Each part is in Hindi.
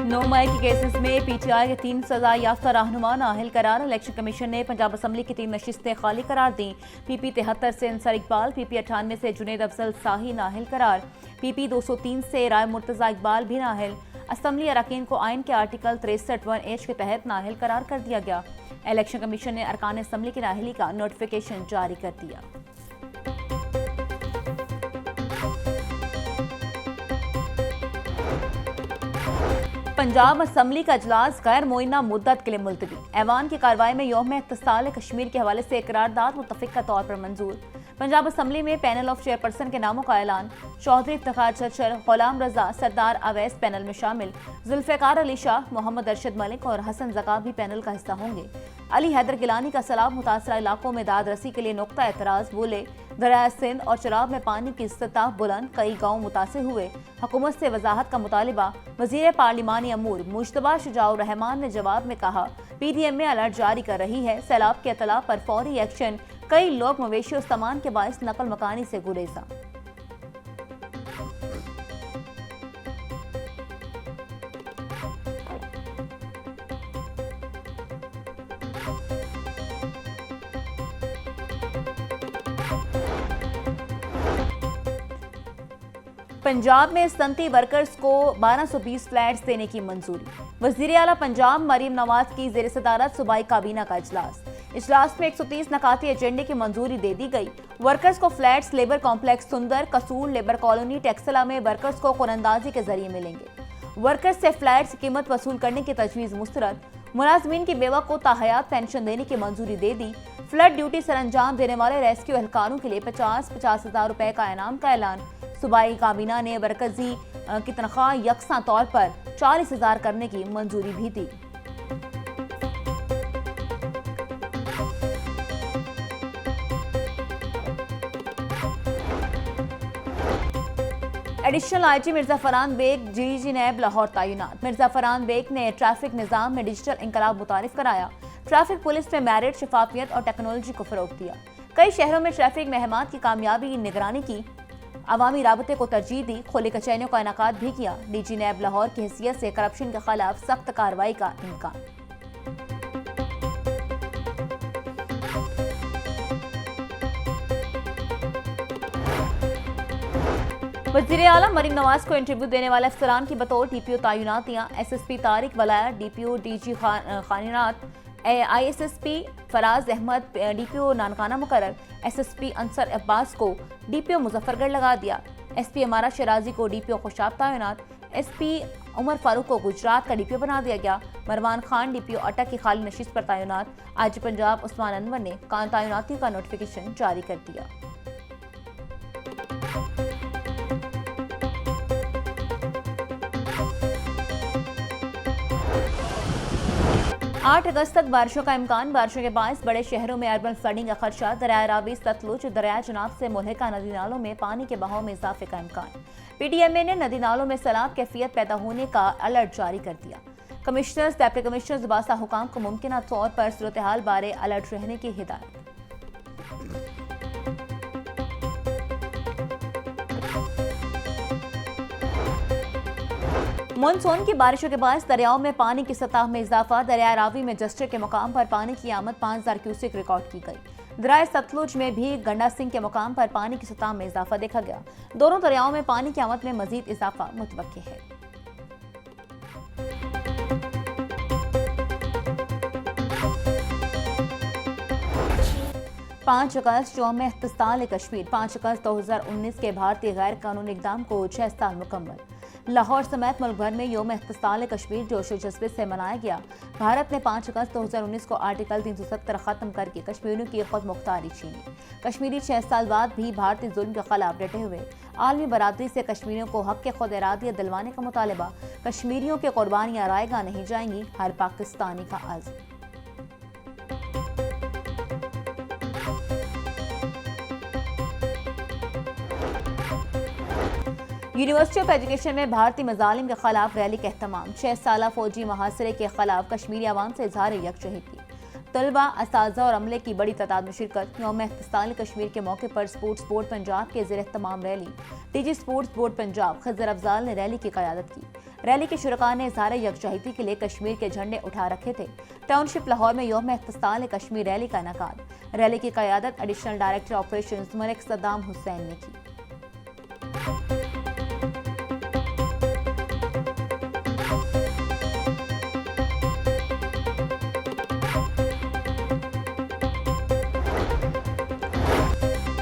9 मई के केसेस में पीटीआई के 3 सजा याफ्ता रहनुमा नाअहल करार। इलेक्शन कमीशन ने पंजाब असम्बली की 3 नशिस्तें खाली करार दी। पीपी 73 से अंसर इकबाल, पीपी 98 से जुनेद अफजल शाही नाअहल करार। पीपी 203 से राय मुर्तजा इकबाल भी नाअहल। असम्बली अरकान को आइन के आर्टिकल 63(1)H के तहत नाअहल करार कर दिया गया। इलेक्शन कमीशन ने अरकान असम्बली की नाअहली का नोटिफिकेशन जारी कर दिया। पंजाब असम्बली का इजलास गैर मुइन्ना मुद्दत के लिए मुलतवी। ऐवान की कार्रवाई में यौम इत्तिसाल कश्मीर के हवाले से करारदाद मुतफिका तौर पर मंजूर। पंजाब असम्बली में पैनल ऑफ चेयरपर्सन के नामों का ऐलान। चौधरी इफ्तिखार चचर, गुलाम रजा, सरदार अवैस पैनल में शामिल। जुल्फ़िकार अली शाह, मोहम्मद अरशद मलिक और हसन ज़का भी पैनल का हिस्सा होंगे। अली हैदर गिलानी का सलाब मुतासरा इलाकों में दाद रसी के लिए नुक्ता एतराज़। बोले, दरिया सिंध और चराब में पानी की सतह बुलंद, कई गाँव मुतासिर हुए। हुकूमत से वजाहत का मुतालिबा। वज़ीर पार्लिमानी अमूर मुश्तबा शुजाउर रहमान ने जवाब में कहा, PDM में अलर्ट जारी कर रही है। सैलाब के इतला पर फौरी एक्शन। कई लोग मवेशी और सामान के बाइस नकल मकानी से गुरेजा। पंजाब में सनती वर्कर्स को 1220 फ्लैट्स देने की मंजूरी। वज़ीर आला पंजाब मरीम नवाज की ज़ेर सदारत सूबाई काबीना का इजलास में 130 नकाती एजेंडे की मंजूरी दे दी गई। वर्कर्स को फ्लैट्स लेबर कॉम्प्लेक्स सुंदर, कसूर, लेबर कॉलोनी, टेक्सला में वर्कर्स को कुरंदाजी के जरिए मिलेंगे। वर्कर्स से फ्लैट्स की कीमत वसूल करने की तजवीज़ मुस्तरद। मुलाजमीन की बेवा को ताहयात पेंशन देने की मंजूरी दे दी। फ्लड ड्यूटी सर अंजाम देने वाले रेस्क्यू एहलकारों के लिए 50-50 हज़ार रुपए का इनाम का ऐलान। सूबाई काबीना ने मरकजी की तनख्वाह यकसा तौर पर 40,000 करने की मंजूरी भी दी। Additional IG Mirza Farhan Baig DG NAB Lahore तैनात। मिर्जा फरहान बेग ने ट्रैफिक निज़ाम में डिजिटल इंकलाब मुतारिफ कराया। ट्रैफिक पुलिस में मेरिट, शफाफियत और टेक्नोलॉजी को फरोग दिया। कई शहरों में ट्रैफिक महमात की कामयाबी की निगरानी की। अवामी राबते को तरजीह दी। खुली कचहरियों का इनेकाद भी किया। DG नैब लाहौर की हैसियत से करप्शन के खिलाफ सख्त कार्रवाई का इम्कान। वज़ीर आला मरीम नवाज को इंटरव्यू देने वाले अफसरान की बतौर DPO तैनातियाँ। SSP Tariq वलाया DPO DG खानिनात, ISSP Faraz Ahmad DPO Nankana मुकर्रर। SSP अंसर अब्बास को DPO मुजफ्फरगढ़ लगा दिया। SP अमारा शराजी को DPO खुशाब तैनात। SP उमर फारूक को गुजरात का DPO बना दिया गया। मरवान खान DPO अटक की खाली नशिस्त पर तैनात। आज पंजाब उस्मान अनवर ने तैनाती का नोटिफिकेशन जारी कर दिया। 8 अगस्त तक बारिशों का इम्कान। बारिशों के बायस बड़े शहरों में अर्बन फ्लडिंग का खदशा। दरिया रावी, सतलुज, दरिया जनाब से मुल्हिका नदी नालों में पानी के बहाव में इजाफे का इम्कान। PDMA ने नदी नालों में सैलाब कैफियत पैदा होने का अलर्ट जारी कर दिया। कमिश्नर्स, डिप्टी कमिश्नर्स, बासा हुकाम को मुमकिन तौर पर सूरत हाल बारे अलर्ट रहने की हिदायत। मानसून की बारिशों के बाद दरियाओं में पानी की सतह में इजाफा। दरिया रावी में जस्टर के मुकाम पर पानी की आमद 5000 क्यूसेक रिकॉर्ड की गई। दरिया सतलुज में भी गंडा सिंह के मुकाम पर पानी की सतह में इजाफा देखा गया। दोनों दरियाओं में पानी की आमद में मजीद इजाफा मुतवक्किल है। 5 अगस्त यौम इत्तिसाल कश्मीर। 5 अगस्त 2019 के भारतीय गैर कानूनी इक़दाम को 6 साल मुकम्मल। लाहौर समेत मुल्क भर में यौम इत्तिसाल कश्मीर जोशो जज्बे से मनाया गया। भारत ने 5 अगस्त 2019 को आर्टिकल 370 खत्म करके कश्मीरियों की खुद मुख्तारी छीनी। कश्मीरी 6 साल बाद भी भारतीय जुल्म के खिलाफ डटे हुए। आलमी बरादरी से कश्मीरियों को हक के खुद इरादियत दिलवाने का मुतालबा। कश्मीरियों की कुर्बानियां रायगा नहीं जाएंगी, हर पाकिस्तानी का आज़म। यूनिवर्सिटी ऑफ एजुकेशन में भारतीय मजालिम के खिलाफ रैली का एहतमाम। 6 साला फौजी मुहासरे के खिलाफ कश्मीरी अवाम से इजहार यकजहती। तलबा, असातिज़ा और अमले की बड़ी तादाद में शिरकत। यौम इत्तिसाल कश्मीर के मौके पर स्पोर्ट्स बोर्ड पंजाब के ज़ेर-ए-एहतमाम rally. DG sports board Punjab Khizar Afzal ने रैली की क़यादत की। रैली के शुरका ने इज़हार यकजहती के लिए कश्मीर के झंडे उठा रखे थे। टाउनशिप लाहौर में यौम इत्तिसाल कश्मीर रैली का इनेकाद। रैली की क़यादत additional director operations Malik Saddam Hussain ने की।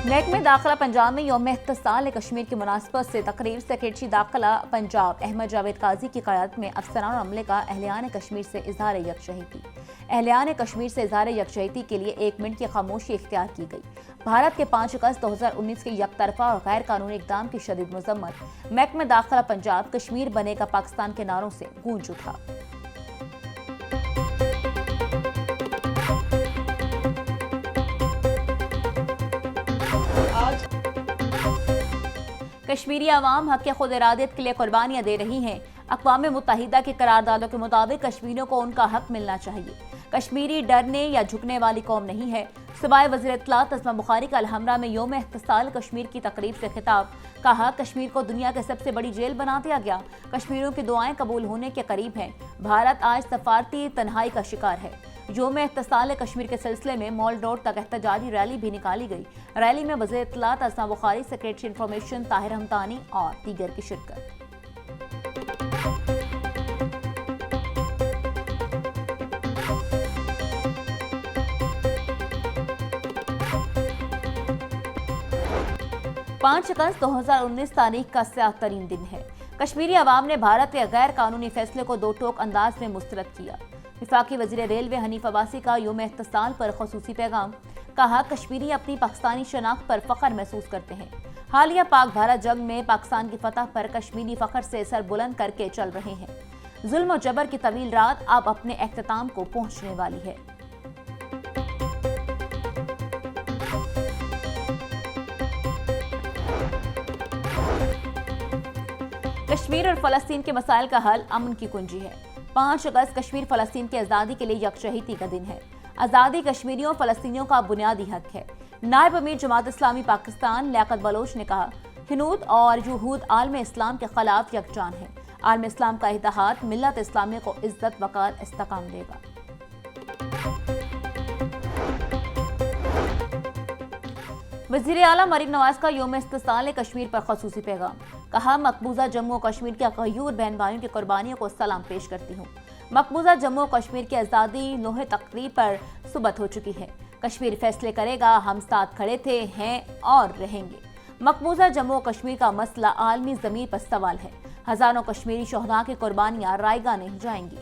महकमे दाखिला पंजाब में यौम इत्तिसाल कश्मीर की मुनासबत से तकरीर सेक्रेटरी दाखिला पंजाब अहमद जावेद काजी की क़यादत में अफसरान और अमले का अहलियान कश्मीर से इज़हार यकजहती। अहलियान कश्मीर से इज़हार यकजहती के लिए 1 मिनट की खामोशी इख्तियार की गई। भारत के 5 अगस्त 2019 के यकतरफा और गैर कानूनी इक़दाम की शदीद मज़म्मत महकमे दाखिला पंजाब कश्मीर बनेगा पाकिस्तान के नारों से गूंज उठा। कश्मीरी अवाम हक़ खुद इरादत के लिए कुर्बानियाँ दे रही हैं। अक़वाम मुत्तहिदा की करारदादों के मुताबिक कश्मीरियों को उनका हक मिलना चाहिए। कश्मीरी डरने या झुकने वाली कौम नहीं है। सूबाई वज़ीर इत्तलात अज़मा बुखारी का अलहमरा में यौम इत्तिसाल कश्मीर की तकरीब से खिताब। कहा, कश्मीर को दुनिया की सबसे बड़ी जेल बना दिया गया। कश्मीरियों की दुआएं कबूल होने के करीब हैं। भारत आज सफारती तन्हाई का शिकार है। यौम इत्तिसाल कश्मीर के सिलसिले में मॉल रोड तक एहतजाजी रैली भी निकाली गई। रैली में वज़ीर इत्तलात अज़मा बुखारी, सेक्रेटरी इंफॉर्मेशन ताहिर हमदानी और दीगर की शिरकत। पाँच अगस्त 2019 तारीख का स्याह तरीन दिन है। कश्मीरी अवाम ने भारत के गैर कानूनी फैसले को दो टोक अंदाज में मुस्तरद किया। वफाकी वज़ीर रेलवे हनीफ अब्बासी का यौम इत्तिसाल पर ख़ुसूसी पैगाम। कहा, कश्मीरी अपनी पाकिस्तानी शनाख्त पर फ़ख्र महसूस करते हैं। हालिया पाक भारत जंग में पाकिस्तान की फतह पर कश्मीरी फ़ख्र से सर बुलंद करके चल रहे हैं। जुल्म और जबर की तवील रात अब अपने अख्ताम को पहुंचने वाली है। कश्मीर और फ़लस्तीन के मसाइल का हल अमन की कुंजी है। 5 अगस्त कश्मीर फ़लस्तीन की आज़ादी के लिए यकजहती का दिन है। आज़ादी कश्मीरियों और फ़लस्तीनियों का बुनियादी हक है। नायब अमीर जमात इस्लामी पाकिस्तान लियाकत बलोच ने कहा, हिनूद और जुहूद आलम इस्लाम के खिलाफ यकजान है। आलम इस्लाम का इत्तेहाद मिल्लत इस्लामी को इज्जत वक़ार इस्तेकाम देगा। वज़ीर आला मरीम नवाज का यौम इत्तिसाल कश्मीर पर ख़ुसूसी पैगाम। कहा, मकबूजा जम्मू और कश्मीर के गयूर बहन भाइयों की कुर्बानियों को सलाम पेश करती हूँ। मकबूजा जम्मू और कश्मीर की आज़ादी लोहे तकरीर पर सुबत हो चुकी है। कश्मीर फैसले करेगा, हम साथ खड़े थे, हैं और रहेंगे। मकबूजा जम्मू और कश्मीर का मसला आलमी ज़मीन पर सवाल है। हज़ारों कश्मीरी शोहदा की कुर्बानियाँ रायगा नहीं जाएंगी।